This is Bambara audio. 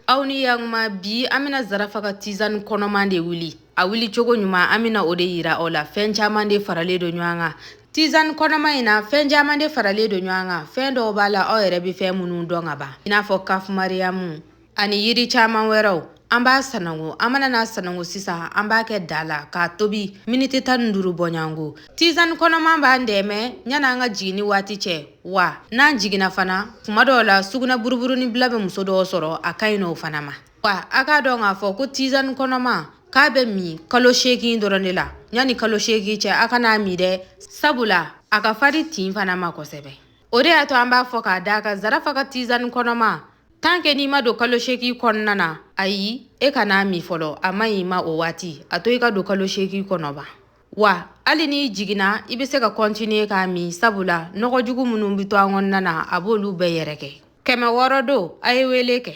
Auni yang ma bi amina zarafa ka tizan kɔnɔman de wuli. A wuli cogo ɲuman amina o de yira o la fɛn caman de farale do ɲɔgɔn kan. Tizan kɔnɔman in na fɛn caman de farale do ɲɔgɔn kan. Fɛn dɔw b'a la aw yɛrɛ bɛ fɛn minnu dɔn ka ban. I n'a fɔ kafumariyamu ani yiri caman wɛrɛw. An b'a sanango, an mana n'a sanango sisan an b'a kɛ da la k'a tobi miniti 15 bɔɲango. Tizan kɔnɔman b'an dɛmɛ ɲana an ka jigini waati cɛ. Wa n'an jigina fana kuma dɔw la sugunɛ buruburu ni bila bɛ muso dɔw sɔrɔ a ka ɲi n'o fana ma. Wa a k'a dɔn k'a fɔ ko tizan kɔnɔman k'a bɛ min kalo 8 dɔrɔn de la. Yani kalo 8 cɛ a kana min dɛ sabula a ka fari tin fana ma kosɛbɛ. O de y'a to an b'a fɔ k'a da ka zarafa ka tizan kɔnɔman tant que n'i ma don kalo 8 kɔnɔna na ayi e kana min fɔlɔ a ma ɲi ma o waati a to i ka don kalo 8 kɔnɔ ba. Wa hali n'i jigina i bɛ se ka continuer k'a min sabula nɔgɔjugu minnu bɛ to an kɔnɔna na a b'olu bɛɛ yɛrɛkɛ. 600 don a ye wele kɛ.